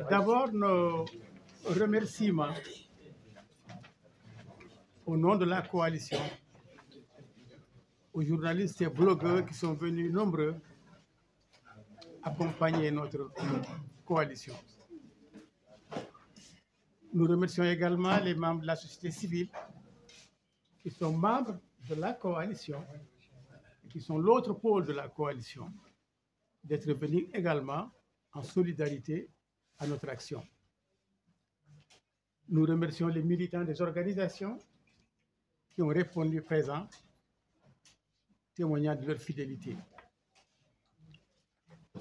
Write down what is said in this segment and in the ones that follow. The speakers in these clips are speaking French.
D'abord, nos remerciements au nom de la coalition aux journalistes et blogueurs qui sont venus nombreux accompagner notre coalition. Nous remercions également les membres de la société civile qui sont membres de la coalition et qui sont l'autre pôle de la coalition, d'être venus également en solidarité à notre action. Nous remercions les militants des organisations qui ont répondu présents, témoignant de leur fidélité.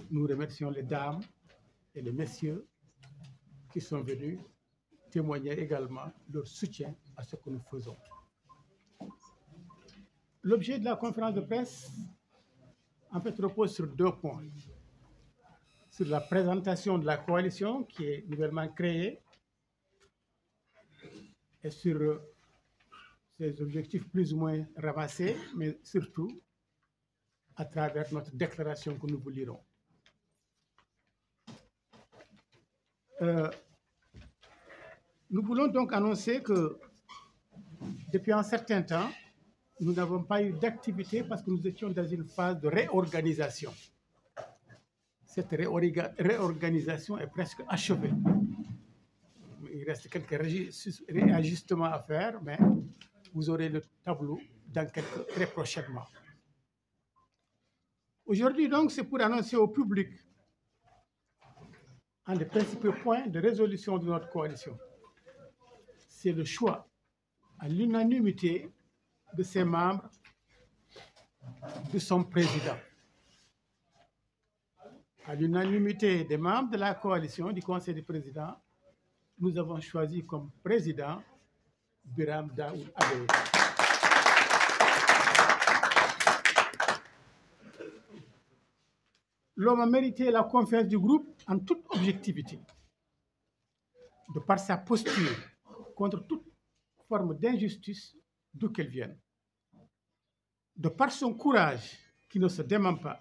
Nous remercions les dames et les messieurs qui sont venus témoigner également leur soutien à ce que nous faisons. L'objet de la conférence de presse, en fait, repose sur deux points. Sur la présentation de la coalition qui est nouvellement créée et sur ses objectifs plus ou moins ramassés, mais surtout à travers notre déclaration que nous vous lirons. Nous voulons donc annoncer que depuis un certain temps, nous n'avons pas eu d'activité parce que nous étions dans une phase de réorganisation. Cette réorganisation est presque achevée. Il reste quelques réajustements à faire, mais vous aurez le tableau très prochainement. Aujourd'hui, donc, c'est pour annoncer au public un des principaux points de résolution de notre coalition. C'est le choix à l'unanimité de ses membres, de son président. À l'unanimité des membres de la coalition, du Conseil des présidents, nous avons choisi comme président Birame Daoud Adoye. L'homme a mérité la confiance du groupe en toute objectivité, de par sa posture contre toute forme d'injustice d'où qu'elle vienne, de par son courage qui ne se dément pas,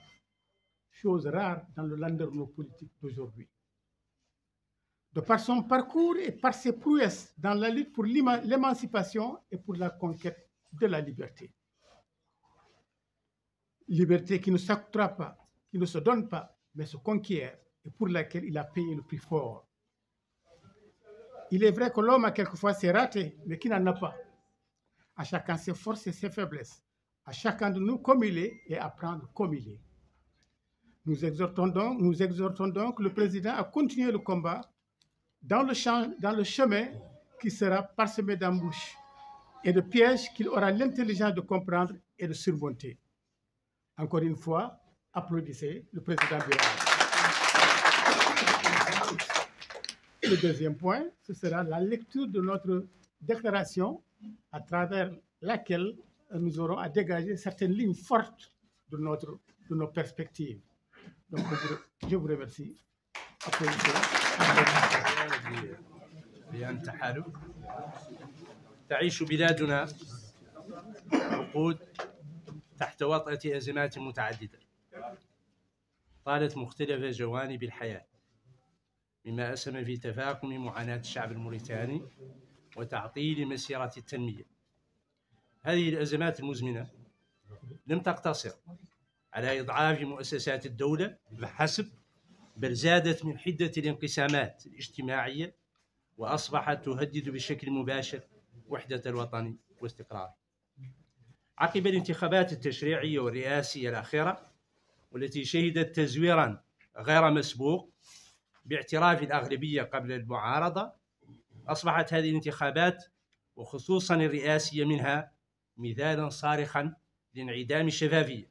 chose rare dans le landerneau politique d'aujourd'hui, de par son parcours et par ses prouesses dans la lutte pour l'émancipation et pour la conquête de la liberté. Liberté qui ne s'octroie pas, qui ne se donne pas, mais se conquiert et pour laquelle il a payé le prix fort. Il est vrai que l'homme a quelquefois ses ratés, mais qui n'en a pas. À chacun ses forces et ses faiblesses, à chacun de nous comme il est et à prendre comme il est. Nous exhortons donc le président à continuer le combat dans le chemin qui sera parsemé d'embûches et de pièges qu'il aura l'intelligence de comprendre et de surmonter. Encore une fois, applaudissez le président Birame. Le deuxième point, ce sera la lecture de notre déclaration à travers laquelle nous aurons à dégager certaines lignes fortes de nos perspectives. Donc, je vous remercie. بيان تحالف. تعيش بلادنا عقود تحت وطأة أزمات متعددة طالت مختلف جوانب الحياة، مما أسهم في تفاقم معاناة الشعب الموريتاني وتعطيل مسيرة التنمية. هذه الأزمات المزمنة لم تقتصر على إضعاف مؤسسات الدولة فحسب، بل زادت من حدة الانقسامات الاجتماعية وأصبحت تهدد بشكل مباشر وحدة الوطن واستقراره. عقب الانتخابات التشريعية والرئاسية الأخيرة والتي شهدت تزويرا غير مسبوق باعتراف الأغلبية قبل المعارضة، أصبحت هذه الانتخابات وخصوصا الرئاسية منها مثالا صارخا لانعدام الشفافية،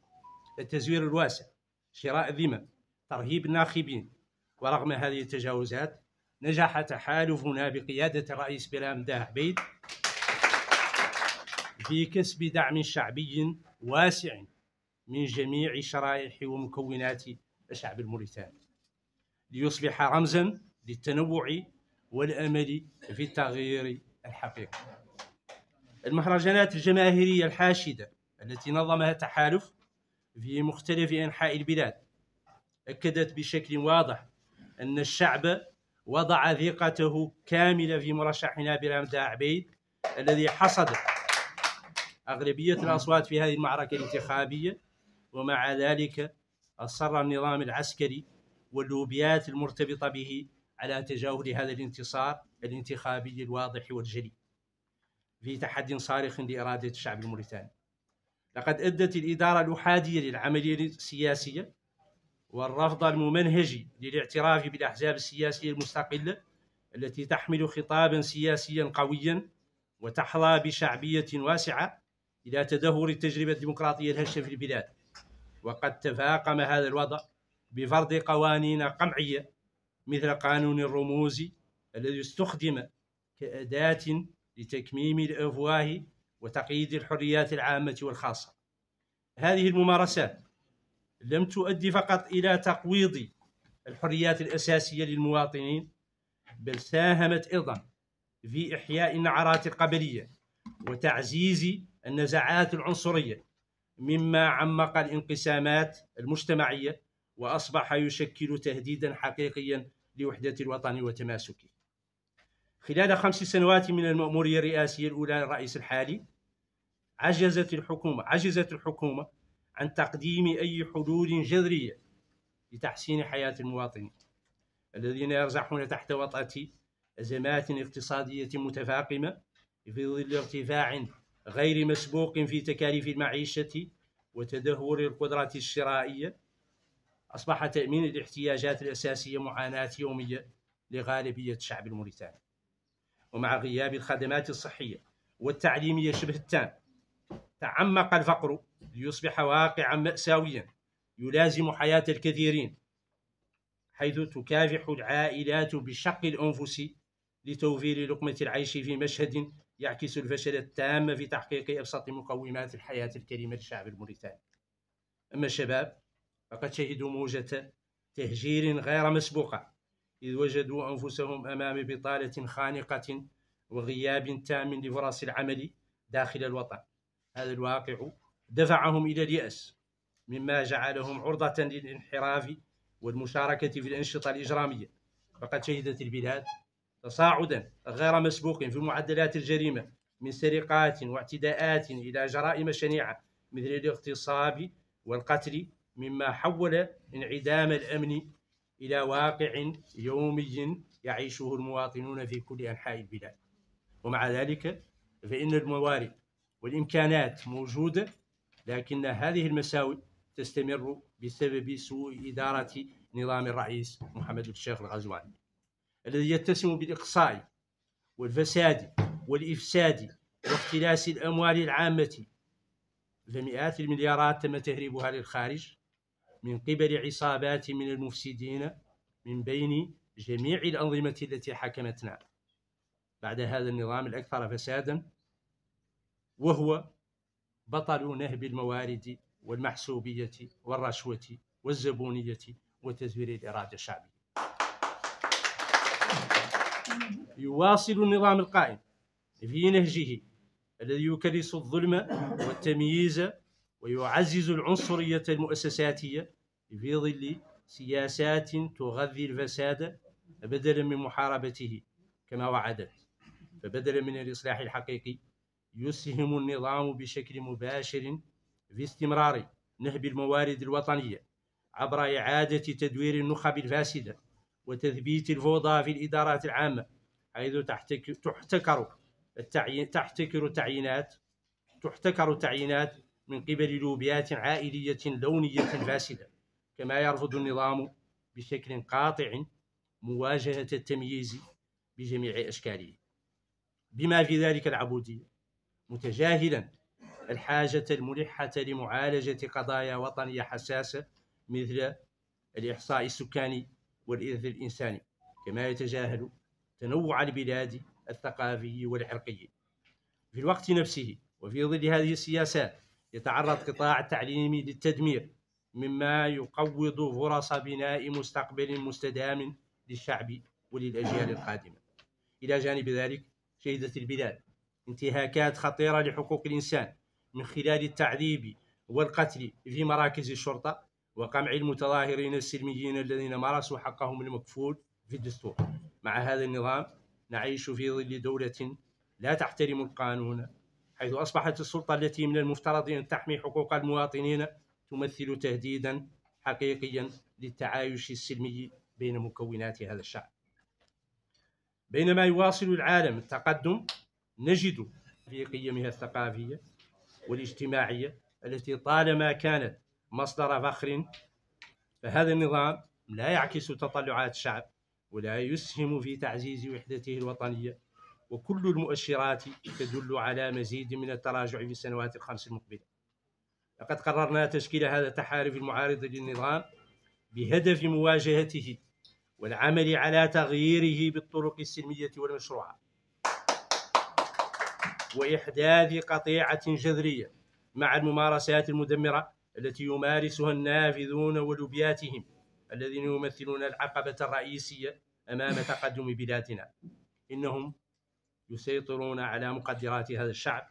التزوير الواسع، شراء الذمم، ترهيب الناخبين. ورغم هذه التجاوزات نجح تحالفنا بقيادة الرئيس بيرام داه عبيد في كسب دعم شعبي واسع من جميع شرائح ومكونات الشعب الموريتاني ليصبح رمزا للتنوع والأمل في التغيير الحقيقي. المهرجانات الجماهيرية الحاشدة التي نظمها التحالف في مختلف أنحاء البلاد أكدت بشكل واضح أن الشعب وضع ثقته كاملة في مرشحنا برام عبيد الذي حصد أغلبية الأصوات في هذه المعركة الانتخابية، ومع ذلك أصر النظام العسكري واللوبيات المرتبطة به على تجاهل هذا الانتصار الانتخابي الواضح والجلي في تحدي صارخ لإرادة الشعب الموريتاني. لقد أدت الإدارة الأحادية للعملية السياسية والرفض الممنهج للاعتراف بالأحزاب السياسية المستقلة التي تحمل خطابا سياسيا قويا وتحظى بشعبية واسعة إلى تدهور التجربة الديمقراطية الهشة في البلاد. وقد تفاقم هذا الوضع بفرض قوانين قمعية مثل قانون الرموز الذي استخدم كأداة لتكميم الأفواه وتقييد الحريات العامة والخاصة. هذه الممارسات لم تؤدي فقط إلى تقويض الحريات الأساسية للمواطنين، بل ساهمت أيضا في إحياء النعرات القبلية وتعزيز النزعات العنصرية، مما عمق الانقسامات المجتمعية وأصبح يشكل تهديدا حقيقيا لوحدة الوطن وتماسكه. خلال 5 سنوات من المأمورية الرئاسية الأولى للرئيس الحالي عجزت الحكومة عن تقديم أي حلول جذرية لتحسين حياة المواطنين الذين يرزحون تحت وطأة أزمات اقتصادية متفاقمة في ظل ارتفاع غير مسبوق في تكاليف المعيشة وتدهور القدرة الشرائية. أصبح تأمين الاحتياجات الأساسية معاناة يومية لغالبية الشعب الموريتاني. ومع غياب الخدمات الصحية والتعليمية شبه التام، تعمق الفقر ليصبح واقعا مأساويا يلازم حياة الكثيرين، حيث تكافح العائلات بشق الأنفس لتوفير لقمة العيش في مشهد يعكس الفشل التام في تحقيق أبسط مقومات الحياة الكريمة للشعب الموريتاني. أما الشباب فقد شهدوا موجة تهجير غير مسبوقة، إذ وجدوا أنفسهم أمام بطالة خانقة وغياب تام لفرص العمل داخل الوطن. هذا الواقع دفعهم إلى اليأس، مما جعلهم عرضة للانحراف والمشاركة في الأنشطة الإجرامية. فقد شهدت البلاد تصاعدا غير مسبوق في معدلات الجريمة، من سرقات واعتداءات إلى جرائم شنيعة مثل الاغتصاب والقتل، مما حول انعدام الأمن إلى واقع يومي يعيشه المواطنون في كل أنحاء البلاد. ومع ذلك فإن الموارد والإمكانات موجودة، لكن هذه المساوئ تستمر بسبب سوء إدارة نظام الرئيس محمد الشيخ الغزواني الذي يتسم بالإقصاء والفساد والإفساد واختلاس الأموال العامة. فمئات المليارات تم تهريبها للخارج من قبل عصابات من المفسدين من بين جميع الأنظمة التي حكمتنا بعد هذا النظام الأكثر فسادا، وهو بطل نهب الموارد والمحسوبية والرشوة والزبونية وتزوير الإرادة الشعبية. يواصل النظام القائم في نهجه الذي يكرس الظلم والتمييز ويعزز العنصرية المؤسساتية في ظل سياسات تغذي الفساد بدلا من محاربته كما وعدت. فبدلا من الإصلاح الحقيقي يسهم النظام بشكل مباشر في استمرار نهب الموارد الوطنية عبر إعادة تدوير النخب الفاسدة وتثبيت الفوضى في الإدارات العامة، حيث تحتكر التعيينات من قبل لوبيات عائلية لونية فاسدة. كما يرفض النظام بشكل قاطع مواجهة التمييز بجميع أشكاله بما في ذلك العبودية، متجاهلا الحاجة الملحة لمعالجة قضايا وطنية حساسة مثل الإحصاء السكاني والإرث الإنساني، كما يتجاهل تنوع البلاد الثقافي والعرقي. في الوقت نفسه وفي ظل هذه السياسات يتعرض قطاع التعليم للتدمير، مما يقوض فرص بناء مستقبل مستدام للشعب وللأجيال القادمة. إلى جانب ذلك شهدت البلاد انتهاكات خطيرة لحقوق الإنسان من خلال التعذيب والقتل في مراكز الشرطة وقمع المتظاهرين السلميين الذين مارسوا حقهم المكفول في الدستور. مع هذا النظام نعيش في ظل دولة لا تحترم القانون، حيث أصبحت السلطة التي من المفترض أن تحمي حقوق المواطنين تمثل تهديدا حقيقيا للتعايش السلمي بين مكونات هذا الشعب. بينما يواصل العالم التقدم، نجد في قيمها الثقافية والاجتماعية التي طالما كانت مصدر فخر، فهذا النظام لا يعكس تطلعات الشعب ولا يسهم في تعزيز وحدته الوطنية، وكل المؤشرات تدل على مزيد من التراجع في السنوات الخمس المقبلة. لقد قررنا تشكيل هذا التحالف المعارض للنظام بهدف مواجهته والعمل على تغييره بالطرق السلمية والمشروعة، وإحداث قطيعة جذرية مع الممارسات المدمرة التي يمارسها النافذون ولوبياتهم الذين يمثلون العقبة الرئيسية أمام تقدم بلادنا. إنهم يسيطرون على مقدرات هذا الشعب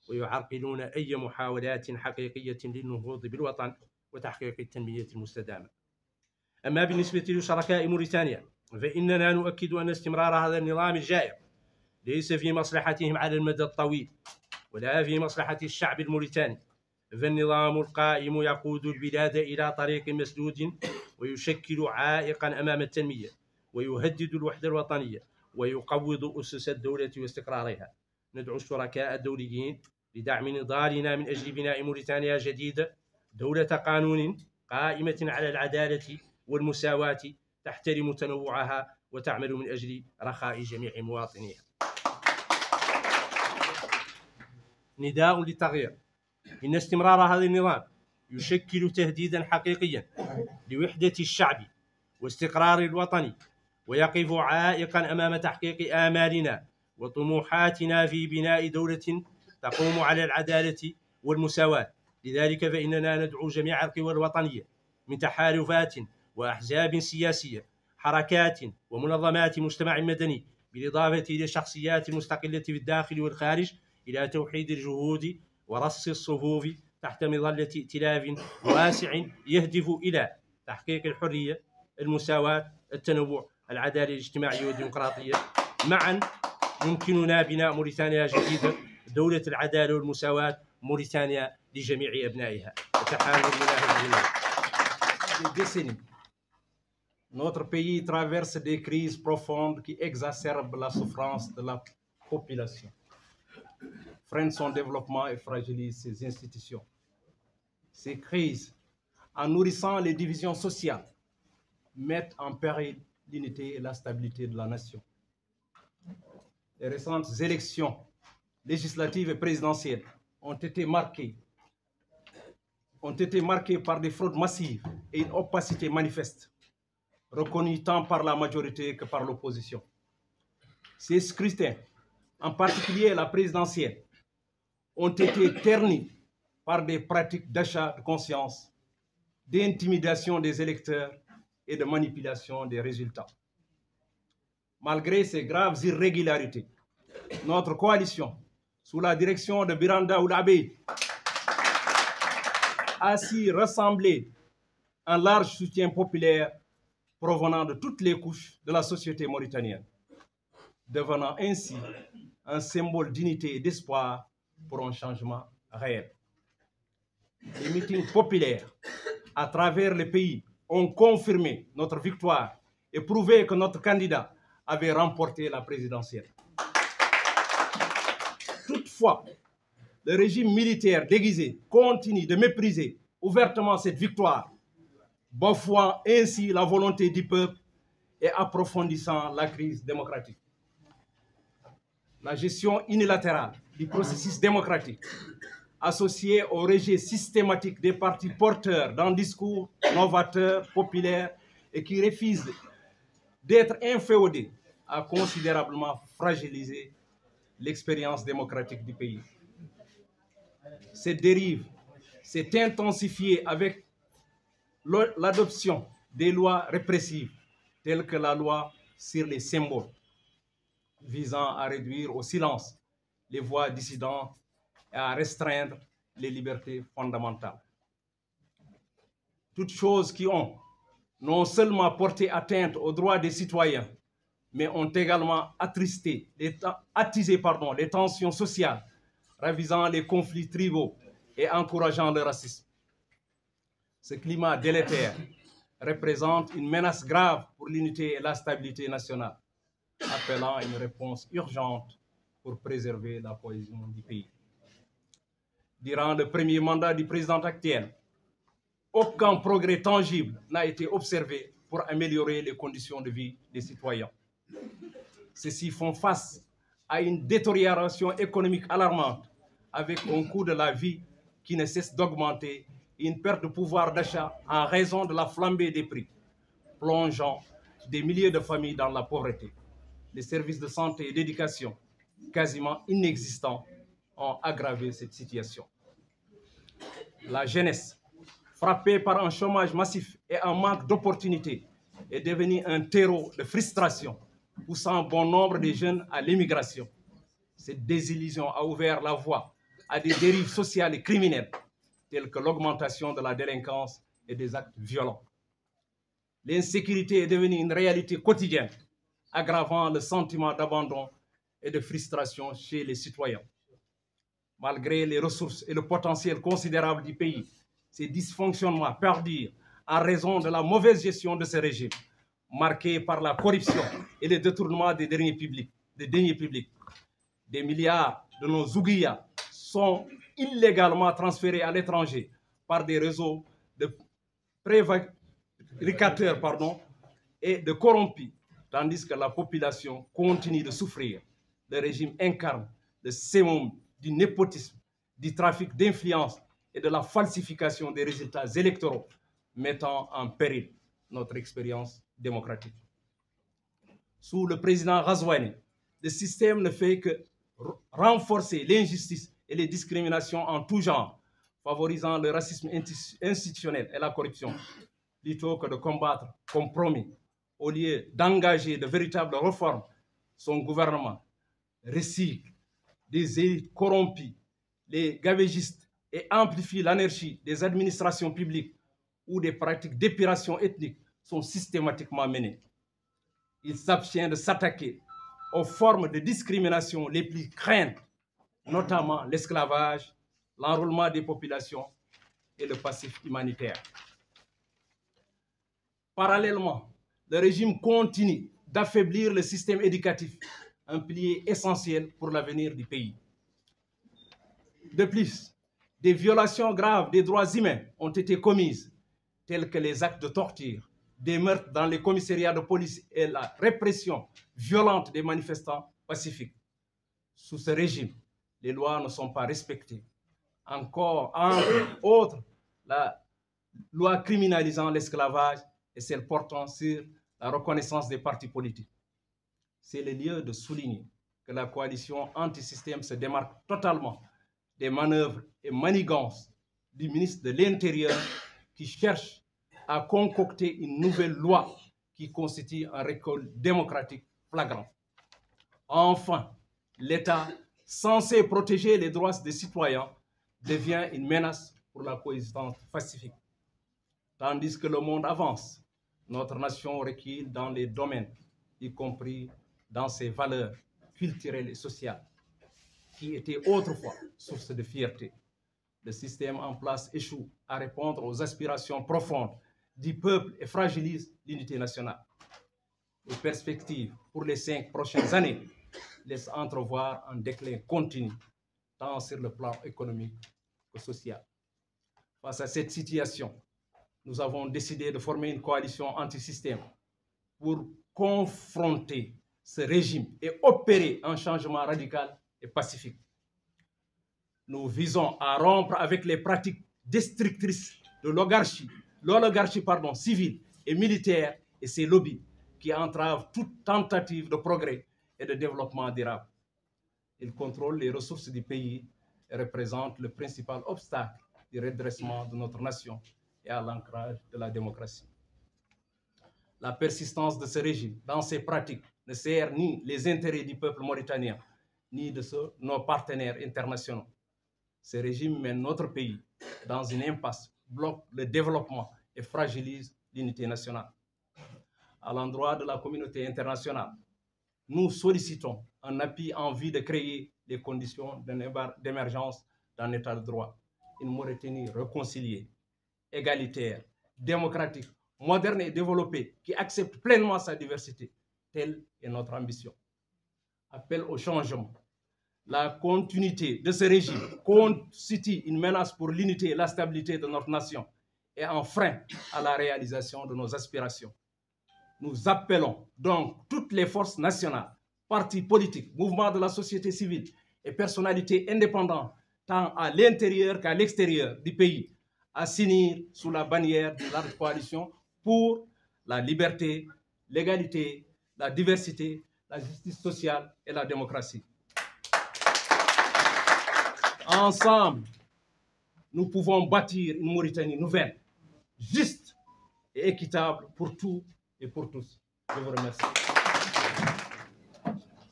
ويعرقلون أي محاولات حقيقية للنهوض بالوطن وتحقيق التنمية المستدامة. أما بالنسبة لشركاء موريتانيا فإننا نؤكد أن استمرار هذا النظام الجائر ليس في مصلحتهم على المدى الطويل ولا في مصلحة الشعب الموريتاني، فالنظام القائم يقود البلاد إلى طريق مسدود ويشكل عائقا أمام التنمية ويهدد الوحدة الوطنية ويقوض أسس الدولة واستقرارها. ندعو الشركاء الدوليين لدعم نضالنا من أجل بناء موريتانيا جديدة، دولة قانون قائمة على العدالة والمساواة، تحترم تنوعها وتعمل من أجل رخاء جميع مواطنيها. نداء للتغيير. إن استمرار هذا النظام يشكل تهديدا حقيقيا لوحدة الشعب واستقرار الوطني، ويقف عائقا أمام تحقيق آمالنا وطموحاتنا في بناء دولة تقوم على العدالة والمساواة. لذلك فإننا ندعو جميع القوى الوطنية من تحالفات وأحزاب سياسية، حركات ومنظمات مجتمع مدني، بالإضافة إلى شخصيات مستقلة في الداخل والخارج، إلى توحيد الجهود ورص الصفوف تحت مظلة ائتلاف واسع يهدف إلى تحقيق الحرية، المساواة، التنوع، العدالة الاجتماعية والديمقراطية. معا يمكننا بناء موريتانيا جديدة، دولة العدالة والمساواة، موريتانيا لجميع أبنائها. Des décennies, notre pays traverse des crises profondes qui exacerbent la souffrance de la population, freinent son développement et fragilisent ses institutions. Ces crises, en nourrissant les divisions sociales, mettent en péril l'unité et la stabilité de la nation. Les récentes élections législatives et présidentielles ont été marquées par des fraudes massives et une opacité manifeste, reconnue tant par la majorité que par l'opposition. Ces scrutins, en particulier la présidentielle, ont été ternis par des pratiques d'achat de conscience, d'intimidation des électeurs et de manipulation des résultats. Malgré ces graves irrégularités, notre coalition, sous la direction de Biranda Oulabe, a su rassembler un large soutien populaire provenant de toutes les couches de la société mauritanienne, devenant ainsi un symbole d'unité et d'espoir pour un changement réel. Les meetings populaires à travers le pays ont confirmé notre victoire et prouvé que notre candidat avait remporté la présidentielle. Toutefois, le régime militaire déguisé continue de mépriser ouvertement cette victoire, bafouant ainsi la volonté du peuple et approfondissant la crise démocratique. La gestion unilatérale du processus démocratique, associée au rejet systématique des partis porteurs d'un discours novateur, populaire et qui refusent d'être inféodés, a considérablement fragilisé l'expérience démocratique du pays. Cette dérive s'est intensifiée avec l'adoption des lois répressives, telles que la loi sur les symboles, visant à réduire au silence les voix dissidentes et à restreindre les libertés fondamentales. toutes choses qui ont non seulement porté atteinte aux droits des citoyens, mais ont également attisé les tensions sociales, ravisant les conflits tribaux et encourageant le racisme. Ce climat délétère représente une menace grave pour l'unité et la stabilité nationale, appelant une réponse urgente pour préserver la cohésion du pays. Durant le premier mandat du président actuel, aucun progrès tangible n'a été observé pour améliorer les conditions de vie des citoyens. Ceux-ci font face à une détérioration économique alarmante, avec un coût de la vie qui ne cesse d'augmenter et une perte de pouvoir d'achat en raison de la flambée des prix, plongeant des milliers de familles dans la pauvreté. Les services de santé et d'éducation, quasiment inexistants, ont aggravé cette situation. La jeunesse, frappée par un chômage massif et un manque d'opportunités, est devenue un terreau de frustration, poussant bon nombre de jeunes à l'émigration. Cette désillusion a ouvert la voie à des dérives sociales et criminelles, telles que l'augmentation de la délinquance et des actes violents. L'insécurité est devenue une réalité quotidienne, aggravant le sentiment d'abandon et de frustration chez les citoyens. Malgré les ressources et le potentiel considérable du pays, ces dysfonctionnements perdurent en raison de la mauvaise gestion de ce régime, marqué par la corruption et le détournement des deniers publics. Des milliards de nos ouguiyas sont illégalement transférés à l'étranger par des réseaux de prévaricateurs et de corrompus, tandis que la population continue de souffrir. Le régime incarne le summum du népotisme, du trafic d'influence et de la falsification des résultats électoraux, mettant en péril notre expérience démocratique. Sous le président Ghazouani, le système ne fait que renforcer l'injustice et les discriminations en tout genre, favorisant le racisme institutionnel et la corruption, plutôt que de combattre comme promis. Au lieu d'engager de véritables réformes, son gouvernement recycle des élites corrompues, les gavégistes, et amplifie l'anarchie des administrations publiques où des pratiques d'épuration ethnique sont systématiquement menées. Il s'abstient de s'attaquer aux formes de discrimination les plus craintes, notamment l'esclavage, l'enrôlement des populations et le passif humanitaire. Parallèlement, le régime continue d'affaiblir le système éducatif, un pilier essentiel pour l'avenir du pays. De plus, des violations graves des droits humains ont été commises, telles que les actes de torture, des meurtres dans les commissariats de police et la répression violente des manifestants pacifiques. Sous ce régime, les lois ne sont pas respectées. Encore, entre autres, la loi criminalisant l'esclavage et celle portant sur la reconnaissance des partis politiques. C'est le lieu de souligner que la coalition anti-système se démarque totalement des manœuvres et manigances du ministre de l'Intérieur qui cherche à concocter une nouvelle loi qui constitue un recul démocratique flagrant. Enfin, l'État, censé protéger les droits des citoyens, devient une menace pour la coexistence pacifique. Tandis que le monde avance, notre nation recule dans les domaines, y compris dans ses valeurs culturelles et sociales, qui étaient autrefois source de fierté. Le système en place échoue à répondre aux aspirations profondes du peuple et fragilise l'unité nationale. Les perspectives pour les 5 prochaines années laissent entrevoir un déclin continu, tant sur le plan économique que social. Face à cette situation, nous avons décidé de former une coalition anti-système pour confronter ce régime et opérer un changement radical et pacifique. Nous visons à rompre avec les pratiques destructrices de l'oligarchie civile et militaire et ses lobbies qui entravent toute tentative de progrès et de développement durable. Ils contrôlent les ressources du pays et représentent le principal obstacle du redressement de notre nation et à l'ancrage de la démocratie. La persistance de ce régime dans ses pratiques ne sert ni les intérêts du peuple mauritanien, ni de nos partenaires internationaux. Ce régime mène notre pays dans une impasse, bloque le développement et fragilise l'unité nationale. À l'endroit de la communauté internationale, nous sollicitons un appui en vue de créer les conditions d'émergence d'un État de droit, une Mauritanie réconciliée, égalitaire, démocratique, moderne et développée, qui accepte pleinement sa diversité. Telle est notre ambition. Appel au changement. La continuité de ce régime constitue une menace pour l'unité et la stabilité de notre nation et un frein à la réalisation de nos aspirations. Nous appelons donc toutes les forces nationales, partis politiques, mouvements de la société civile et personnalités indépendantes, tant à l'intérieur qu'à l'extérieur du pays, à s'unir sous la bannière de la coalition pour la liberté, l'égalité, la diversité, la justice sociale et la démocratie. Ensemble, nous pouvons bâtir une Mauritanie nouvelle, juste et équitable pour tous et pour tous. Je vous remercie.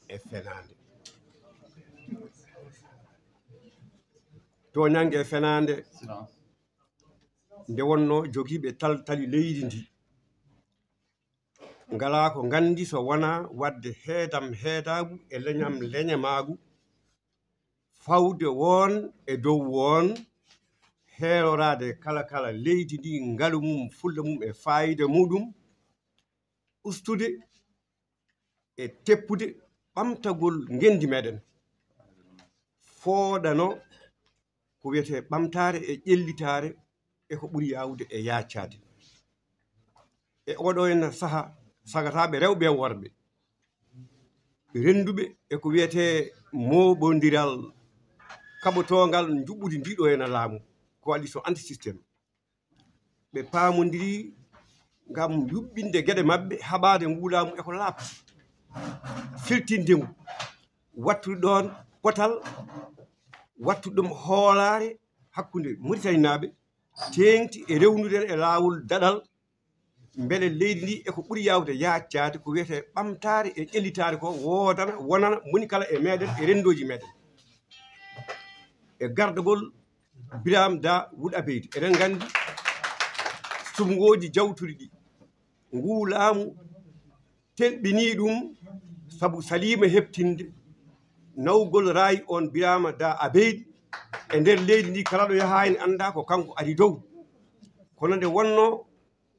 E fenande to ñangue fenande nde wonno jogiiɓe tali leydi ndi ngala ko gandi so wona wadde heedagu e leñamagu fawde won e dow won heerorade kala leydi ndi ngalu mum fulla mum e fayida muɗum ustude e teppude ɓamtagol ngendi meɗen fooɗano ko wiyete ɓamtare e ƴellitare e ko ɓuri yawde e yaccade e oɗo henna saaha sagataɓe rewɓe e worɓe renduɓe e ko wiyete moɓodiral kaɓotogal juɓɓudi ndiɗo henna laamu coalition anti systéme ɓe pamodiri ngam yuɓɓinde gueɗe mabɓe haɓade nguulamu eko laaɓti filtindemu wattude ɗon potal wattude ɗum hoolare hakkude Mauritanie tengti e rewnuden e laawol daɗal beele leydi ndi eko ɓuri yawde yaccade ko wiyete ɓamtare e ƴellitare ko wonana moni kala e meɗen e rendoji meɗen e gardagol Birame Da Wul Abeid eɗen gandi sumgoji jawtuɗi ɗi ngu laamu telɓini ɗum saabu salima heɓtinde nawgol raayi on Birame Da Abeid e nder leydi ndi kala ɗo yahani anda ko kanko ari dow kono nde wonno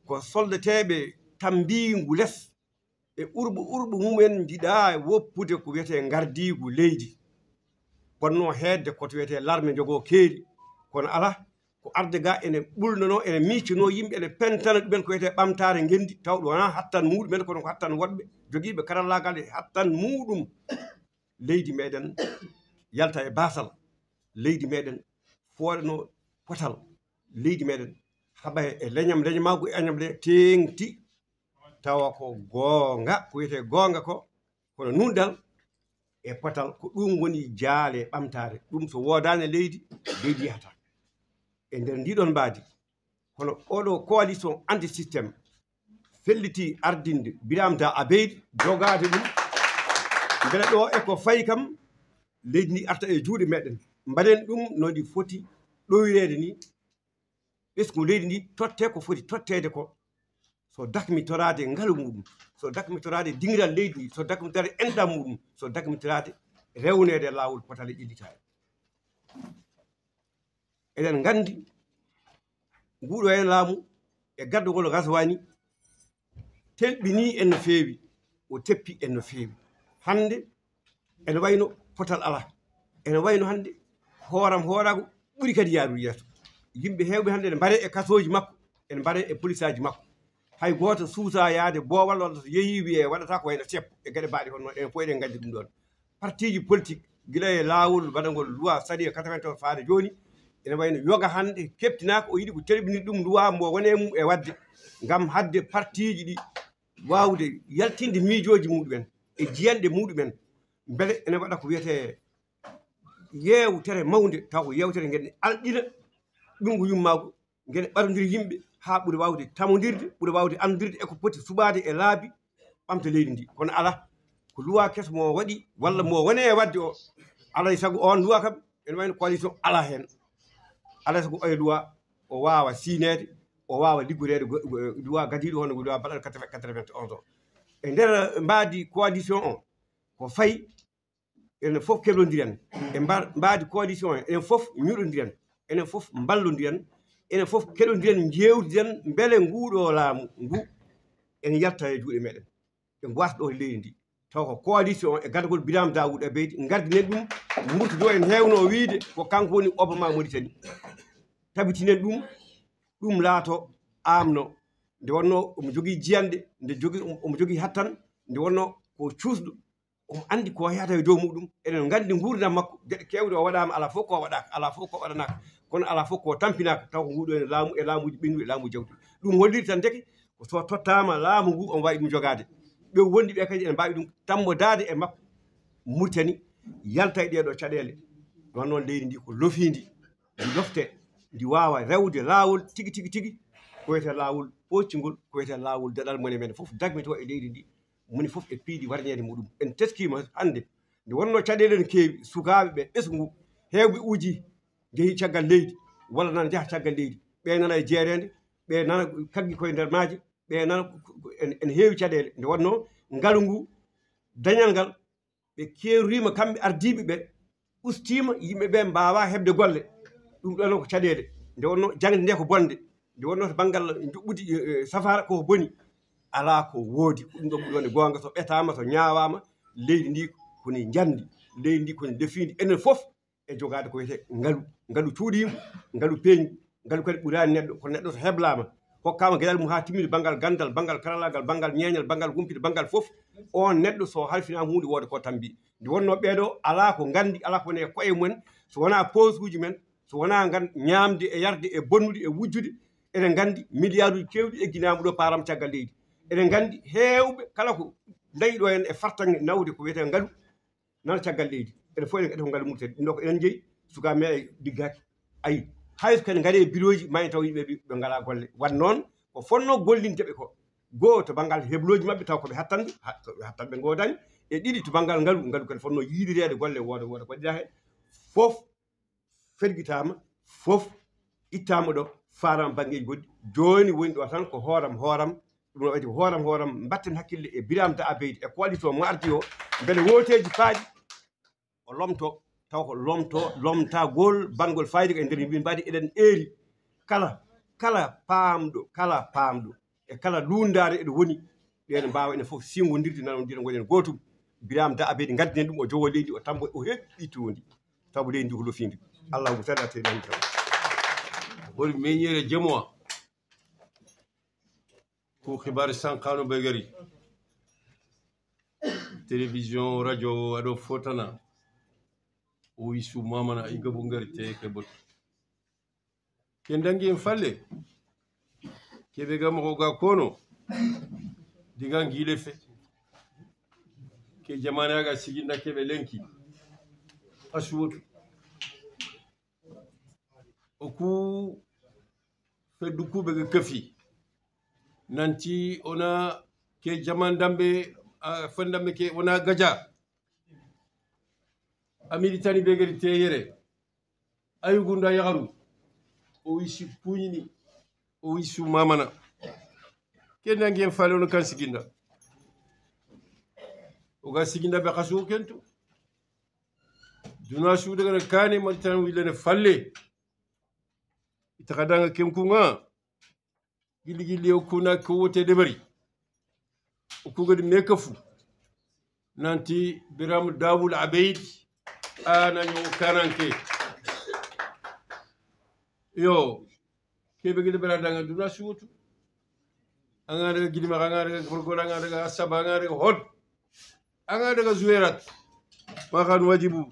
ko soldateɓe tambingu less e urɓu mumen jiɗa woppude ko wiyete gardigu leydi wonno hedde koto wiyete l'armé jogo keeri kono ala ko arde ga ene ɓulnono ene miccino yimɓe ene pentana ɗumen ko wiyete ɓamtare gendi tawɗo wona hattan muɗumen kono ko hattan woɗɓe joguiɓe karallagal e hattan muɗum leydi meɗen yalta e basal leydi meɗen fooɗano potal leydi meɗen haɓa e leñamagu e añamle tengti tawa ko goonga ko wiyete goonga ko kono nundal e potal ko ɗum woni jaale ɓamtare ɗum so wodani leydi yahata e nder ndiɗon mbaadi kono oɗo coalition anti systéme felliti ardinde Birame Da Abeid jogade ɗum beele ɗo eko fayi kam leydi ndi arta e juuɗe meɗen mbaɗen ɗum noɗi foti ɗoyrede ni ɓesgu leydi ndi totte ko foti tottede ko so dakmitorade ngalu muɗum so dakmitorade dingiral leydi ndi so dakmitorade enɗam muɗum so dakmitorade rewnede lawol potale ƴellitade eɗen gandi nguɗo hen laamu e gaddugol gaswani telɓini en no feewi o teppi en no feewi hande ene wayno potal ala ene wayno hande hoorago ɓuri kadi yaaru yeeso yimɓe hewɓe hande ne mbaɗe e kasoji makko ene mbaɗe e police aji makko hay goto suusa yaade boowal walla so yeehi wiye waɗata ko wayno seppo e gueɗe mbaɗe hono en fof eɗen gandi ɗum ɗon parti ji politique guila e laawol waɗagol loi sadi 94 faade joni ene wayno yoga hande keptinaka o yiiɗi ko telɓinir ɗum loi mbo wone mum e wadde ngam hadde parti ji ɗi wawde yaltinde miijoji muɗumen e jiyanɗe muɗumen beele ene waɗa ko wiyete yewtere mawde taw ko yewtere gueɗe alɗina ɗum yummago gueɗe ɓarodiri yimɓe ha ɓuuri wawde tamodirde ɓuuri wawde andirde eko poti suɓade e laabi ɓamta leydi ndi kono ala ko loi keso mo waɗi walla mo wone e wadde o alay saago on loi kam ene wayno coalition ala hen alay saago oye loi o wawa sinede o wawa liggorede duwa gadiɗo hono duwa baɗal 91 o e nder mbaadi coalition o ko fayi enen fof keblodiren e mbaadi coalition o enen fof ñuɗodiren enen fof ballodiren enen fof keɗodiren jewdiren beele nguɗo laamu ngu en yalta e juuɗe meɗen ɓe gwata ɗo leydi ndi taw ko coalition e gadagol Birame Daoud Abeydi gardinen ɗum murtudo en hewno wiide ko kanko woni Obama Mauritanie tabitinen ɗum laato amno nde wonno omo jogui jiyanɗe omo jogui hattan nde wonno ko cuusɗo omo andi ko yahata e dow muɗum enen gandi gurdam makko gueɗe kewɗe o waɗama ala fof ko waɗaka ala fof ko waɗanaka kono ala fof ko tampinaka taw ko nguɗo ene laamu e laamuji ɓennuɗi e laamuji jawtuɗi ɗum holliri tan deke ko so tottama laamu ngu on wawi ɗum jogade ɓe wondi ɓe kadi ene mbawi ɗum tammodade e makko Mauritanie yalta e ɗeɗo caɗele ɗon noon leydi ndi ko lofidi ndi lofte ndi wawa rewde laawol tigi tigi tigi ko wiyete laawol ɓoccugol ko wiyete laawol daɗal mone men fof dagmito e leydi ndi moni fof e piiɗi warñede muɗum en teskima hande nde wonno caɗele ne keewi sukaɓe ɓe ɓesgu hewɓe uji jeehi caggal leydi walla nana jaaha caggal leydi ɓe nana e jeerede ɓe nana kaggi koye nder maaje ɓe nana ene heewi caɗele nde wonno ngalu ngu dañal ngal ɓe keerima kamɓe ardiɓe ɓe ustima yimɓeɓe mbawa hebde golle ɗum ɗon ko caɗele nde wonno jangde nde ko bonde nde wonno to banggal juɓɓudi safara koko boni ala ko woodi ɗum ɗo ɓuuri wonde gonga so ɓetama so ñawama leydi ndi koni jandi leydi ndi koni defindi enen fof e jogade ko wiyete ngalu cuuɗima ngalu peeñu ngalu kadi ɓurani neɗɗo ko neɗɗo so heblama hokkama gueɗal mum ha timmide banggal gandal banggal karalagal banggal ñeñal banggal humpide banggal fof on neɗɗo so halfinama hunde wooda ko tambi nde wonno ɓeeɗo ala ko gandi ala ko woni e koye mumen so wona pose uji men so wona ñamde e yarde e bonnude e wujjude eɗen gandi milliard uji kewɗi egginama ɗo param caggal leydi eɗen gandi hewɓe kala ko dañi ɗo hen e fartange nawde ko wiyete ngalu nana caggal leydi ene fof eɗen ko ngalu murtede ɗum ɗo ko eɗen jeeyi suka meɗe diggaki ayi hayso kadi gaari e bureau ji mayi taw yimɓe ɓe ngala golle wan noon ko fonno gollinteɓe ko goho to banggal hebloji mabɓe taw koɓe hattanɓe godani e ɗiɗi to banggal ngalu kadi fonno yiidirede golle woda ko waɗira hen fof ferguitama fof ittama ɗo farama banggueji goɗɗi joni woni ɗo tan ko hooram ɗum no waɗi ko hooram batten hakkille e Birame Daoud Abeydi e coalition mo ardi o beele woteji paaɗi o lomto taw ko lomtagol bangol fayida e nder yimɓe mbaɗi eɗen eeri kala paamɗo e kala lundare eɗo woni ɓen mbawa enen fof singodirde nanodira gonen gotum Birame Daoud Abeydi gardinen ɗum o jowo leydi o tambo o heɓɓi tondi taw leydi ndi ko lofidi allahuma salli ala sayyidina taw woni meññere jamoa ko xibaari sankano ɓe gari télévision radio aɗo fotana o wi su mamana ay gabu ngari te ke bot ke dangi en falle keɓe gama ko ga kono diga ngile fe ke jamanaga siginna keɓe lenki asuwotu o ku feddu kuɓe ga kafi nanti ona ke jaman dambe fandambe ke ona gaja amilitani be gari teyere ayugunda yagaru o wisi puñini o wisu mamana ke nangi en fale ono kan siginda o ga siginda be kasu kentu duna su daga kane malitan wilene falle itakadanga kenkunga gilli o kuna ko wote de bari o ko gadi mekafu nanti Birame Daoud Abeydi ana nyo kananke yo kebe gidi bera danga duna suutu anga daga gidi ma anga daga gorgol anga daga asaba anga daga hod anga daga zuwerat ma kan wajibu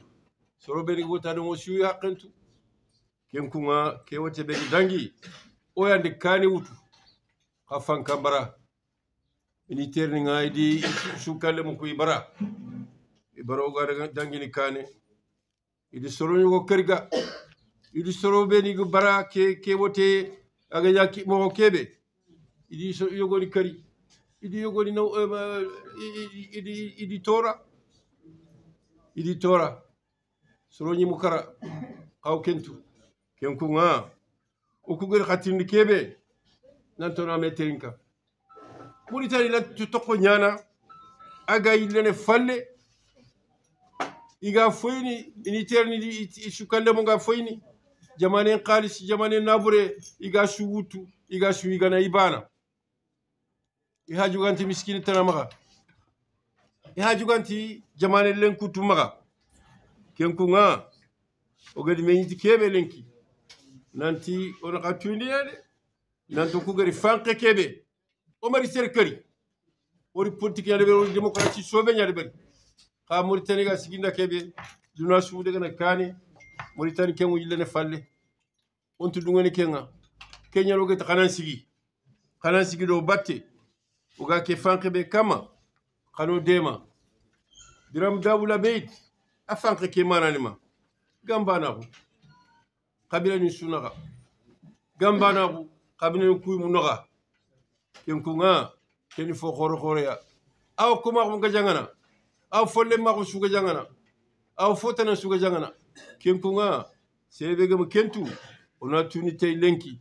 soro beri wota do mo suyi haqqentu kenkunga ke wote be dangi o yande kani wutu khafan kambara ini terni ngaydi sukalle mo kuy bara ibaro ga dangini kane idi soro nyugo kerga idi soro be ni bara ke wote aga yaki mo kebe idi so yogoni kari idi yogoni no idi tora soro nyi mukara kaw kentu kenku nga o ku gër khatindi kebe nantono ame terinka Mauritanie la tutoko nyana aga ilene falle iga foyni initerni isukande mo ga foyni jamane khalis jamane nabure iga shugutu iga shuiga na ibana ihajuganti miskini tanamaga ihajuganti jamane lenkutu maga kenkunga ogadi meñiti kebe lenki nanti on ka tundiyade nanto ku gari fanke kebe o mari serkari ori politique yade be ori démocratie sobe nyade be ka Mauritanie ga siginda kebe duna suude gana kane Mauritanie kengu yillene falle on tu dungoni kenga Kenya loge ta kanan sigi do batte o ga ke fanke be kama kanu dema Biram Dawula Beyt a fanke ke mananima gambana ko kabila ni sunaga gambana ko kabila ni kuy munoga kenkunga keni fo khoro ya aw kuma ko gajangana aw folle ma ko suga jangana aw fotana suga jangana kenkunga sebe gam kentu ona tuni tay lenki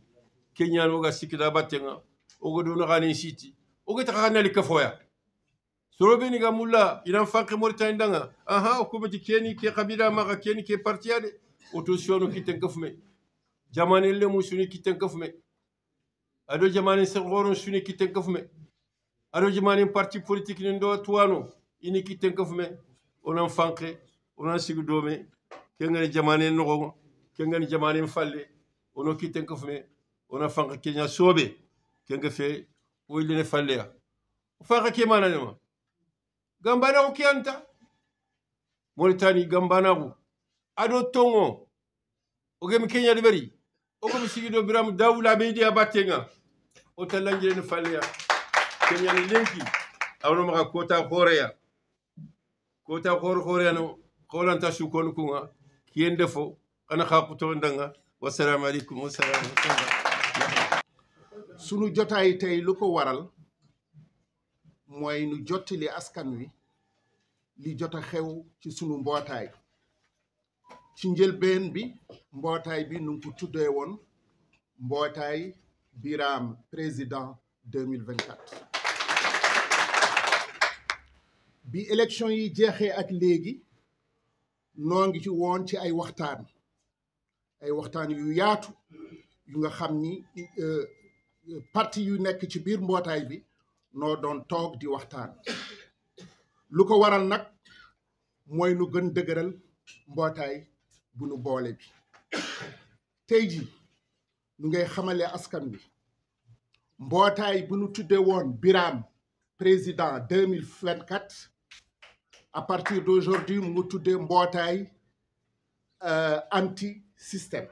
kenyan woga sikida battenga ogo do ngani siti ogo ta kanali kafoya sorobe ni gamulla ina fanke Mauritanie danga aha ko beti keni ke kabila ma keni ke partiade autosono kiten kafme jamane le musuni kiten kafme ado jamane se goron suni kiten kafme ado jamane parti politique ni ndo tuano ini kiten kafme onan fanke onan sigudome kengani jamane no kengani jamane falle ono kiten kafme ona fanke kenya sobe kenga fe o ilene falle ya fanke ke mananema gambana ko kianta Mauritanie gambana ko ado tongo o gemi Kenya de bari o ko sigido Biram Dawula Beyt abatenga o talangire ne falya Kenya ni lenki awno maka kota khoreya no kolanta su kon kunga kien defo kana khaquto ndanga wassalamu alaikum wassalamu sunu jotaay tay lu ko waral moy nu jottali askan wi li jota xew ci sunu mbootaay ci njëlbeen bi mbootaay bi nu ko tuddee woon mbootaay Biram président 2024 bi élection yi jeexee ak léegi noo ngi ci woon ci ay waxtaan yu yaatu yu nga xam ni parti yu nekk ci biir mbootaay bi noo doon toog di waxtaan lu ko waral nag mooy nu gën dëgëral mbootaay bu nu boole bi tey ji nu ngay xamale askan bi mbootaay bu nu tudde woon Biram président 2024 à partir d'aujourd'hui mu tudde mbootaay anti système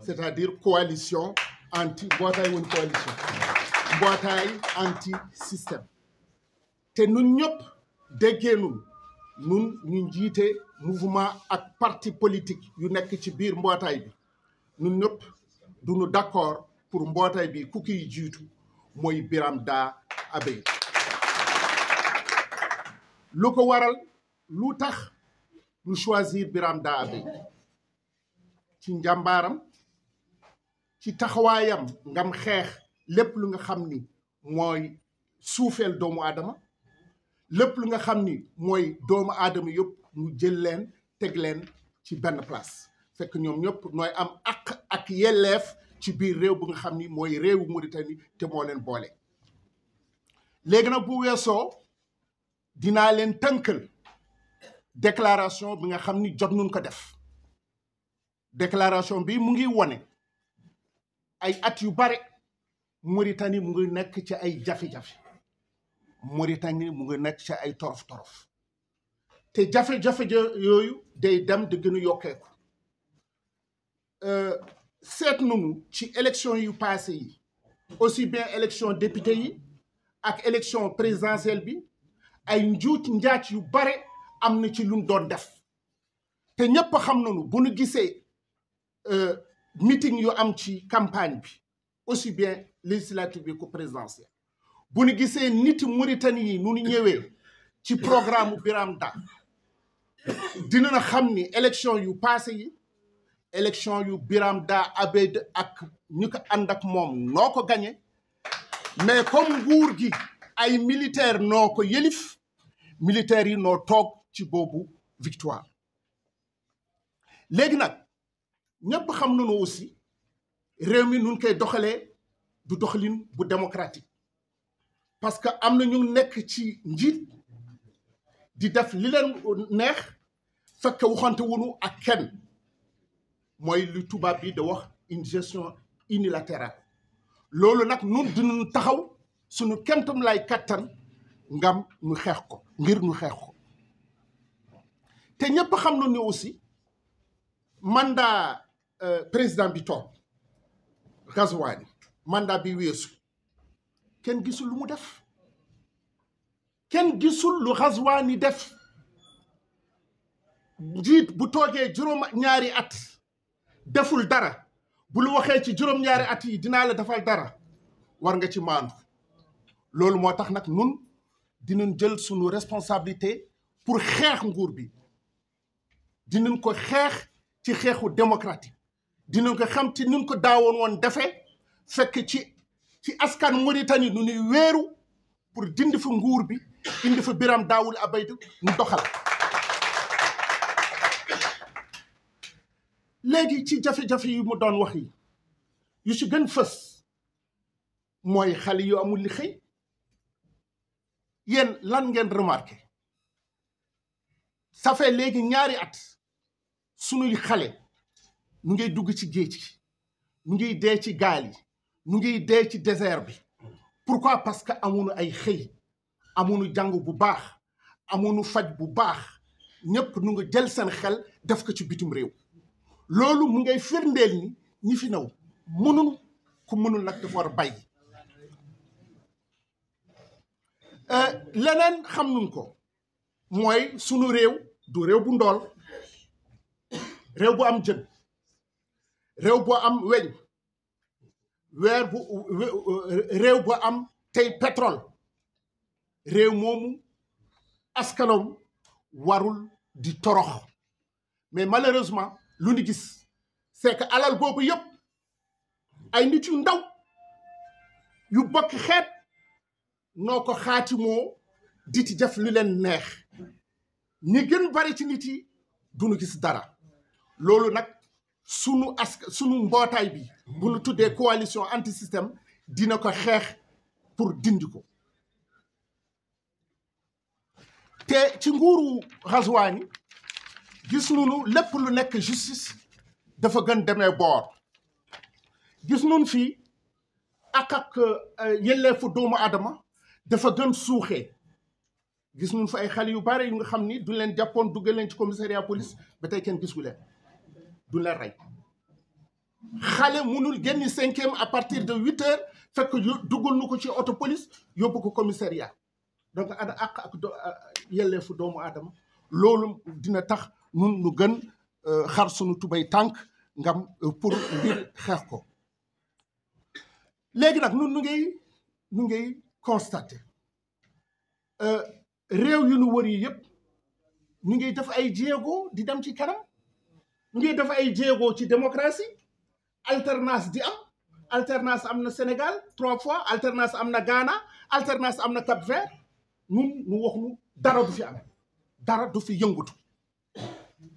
c'est-à-dire coalition anti mbootaay wuñ coalition mbootaay anti système te nun ñëpp déggeenu nun ñu njiite mouvement ak parti politique yu nekk ci biir mbootaay bi nun ñëpp duñu d'accord pour mbootaay bi ku kiy jiitu mooy Biram Da Beyt lu ko waral lu tax ñu choisir Biram Da Beyt ci njàmbaaram ci taxawaayam ngam xeex lépp lu nga xam ni mooy suufeel doomu aadama lépp lu nga xam ni mooy doomu aadama yëpp ñu jël leen teg leen ci benn place fekk ñoom ñëpp nooy am ak yelleef ci biir réew bu nga xam ni mooy réewu Mauritanie te moo leen boole. léegi nag bu weesoo dinaa leen tënkal déclaration bi nga xam ni jot nun ko def déclaration bi mu ngi wone ay at yu bare Mauritanie mu ngi nekk ci ay jafe-jafe Mauritanie mu ngi nekk ci ay torof-torof te jafe-jafe yooyu day dem di gën a yokkeeku seet nañu ci élection yu passé yi aussi bien élection député yi ak élection présidentielle bi ay njuuj njaac yu bare am na ci luñ doon def te ñëpp xam nañu bu ñu gisee meeting yu am ci campagne bi aussi bien législative bi ko présidentielle bu ñu gisee nit Mauritanie yi nu ñu ñëwee ci programme Biram Da dina na xam ni élection yu passé yi élection yu Biram Da Beyt ak ñu ko ànd ak moom noo ko gagné mais comme nguur gi ay militaire noo ko yëlif militaires yi noo toog ci boobu victoire léegi nag ñëpp xam nañu aussi réew mi nun koy doxalee du doxalin bu démocratique parce que am na ñu nekk ci njiit di def li leen neex fekk waxante wunu ak kenn mooy lu tubaab bi da wax une gestion unilatérale loolu nag nun dinañu taxaw suñu kemtam lay kattan ngam ñu xeex ko ngir ñu xeex ko te ñëpp xam na ni aussi mandat président bi toog Ghazouani mandat bi weesu kenn gisul lu mu def kenn gisul lu Ghazouani def njiit bu toogee juróom-ñaari at deful dara bu lu waxee ci juróom-ñaari at yi dinaa la defal dara war nga ci maandu loolu moo tax nag nun dinañ jël sunu responsabilité pour xeex nguur bi dinañ ko xeex ci xeexu démocratique dinañ ko xam ci nun ko daawoon woon defee fekk ci askan Mauritanie nu ñuy wéeru pour dindi fa nguur bi indi fa Biram Daawul Abeid nu doxal léegi ci jafe-jafe yi mu doon wax yi yu ci gën fës mooy xale yu amul li xëy yéen lan ngeen remarqué ça fait léegi ñaari at sunuy xale nu ngay dugg ci géej gi nu ngiy dee ci gaal yi nu ngiy dee ci désert bi pourquoi parce que amuñu ay xëy amuñu jàng bu baax amuñu faj bu baax ñëpp nu nga jël seen xel def ko ci bitim réew loolu mu ngay firndeel ni ñi fi naw mënul ku mënul nag dafa war a bàyyi leneen xam nuñ ko mooy sunu réew du réew bu ndool réew bu am jën réew bu am weñ réew bu am tey pétrole réew moomu askanam warul di torox mais malheureusement lu ñu gis c'est que alal boobu yëpp ay nit yu ndaw yu bokk xeet noo ko xaatimoo di ci def lu leen neex ñi gën bari ci nit yi duñu gis dara loolu nag sunu mbootaay bi bu ñu tuddee coalition anti système dina ko xeex pour dindi ko te ci nguuru Ghazouani gis nunu lépp lu nekk justice dafa gën demee boor gis nun fii ak yelleefu doomu aadama dafa gën suuxee gis nun fi ay xale yu bare yu nga xam ni duñ leen jàppoon duggal leen ci commissariat police ba tey kenn gisu leen duñ leen rey xale munul génn 5e à partir de 8 heures fekk duggal nu ko ci auto police yóbbu ko commissariat donc ana ak yelleefu doomu aadama loolu dina tax nun nu gën xar sunu tubay tànk ngam pour ngir xeex ko léegi nag nun nu ngay constater réew yu nu wër yi yëpp ñu ngi def ay jéego di dem ci kanam ñu ngi def ay jéego ci démocratie alternance di am alternance am na Sénégal 3 fois alternance am na Ghana alternance am na Cap-Vert nun nu wax nu dara du fi am dara du fi yëngutu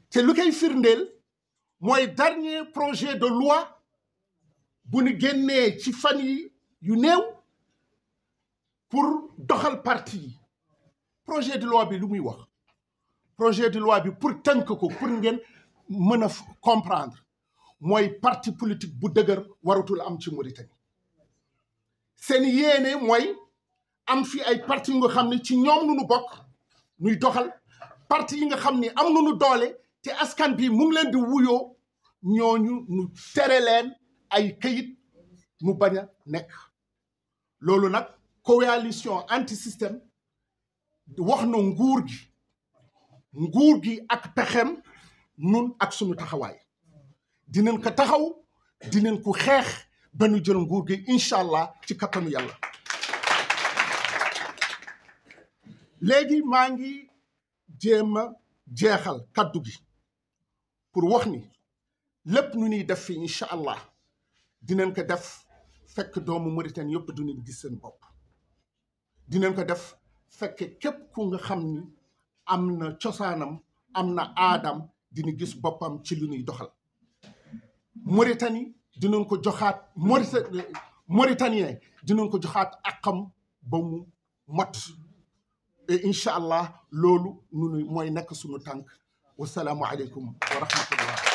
te lu koy firndeel mooy dernier projet de loi bu ñu génnee ci fan yi yu néew pour doxal parti yi projet de loi bi lu muy wax projet de loi bi pour tënk ko pour ngeen mën a comprendre mooy parti politique bu dëgër waratul am ci Mauritanie seen yéene mooy am fi ay parti yi nga xam ne ci ñoom nu bokk nuy doxal parti yi nga xam ni am nañu doole te askan bi mu ngi leen di wuyoo ñooñu nu tere leen ay këyit mu bañ a nekk loolu nag coalition anti système wax na nguur gi ak pexem nun ak sunu taxawaay dinañ ko taxaw dinañ ko xeex ba nu jël nguur gi incha allah ci kattanu yàlla léegi maa ngi jéem a jeexal kaddu gi pour wax ni lépp nu ñuy def fi incha allah dinañ ko def fekk doomu Mauritanie yëpp dinañ gis seen bopp dinañ ko def fekk képp ku nga xam ni am na cosaanam am na aadam dina gis boppam ci lu ñuy doxal Mauritanie dinañ ko joxaat Mauritanien dinañ ko joxaat akam ba mu mot et incha allah loolu nunu mooy nekk sunu tànk wasalaamu aleykum wa rahmatullah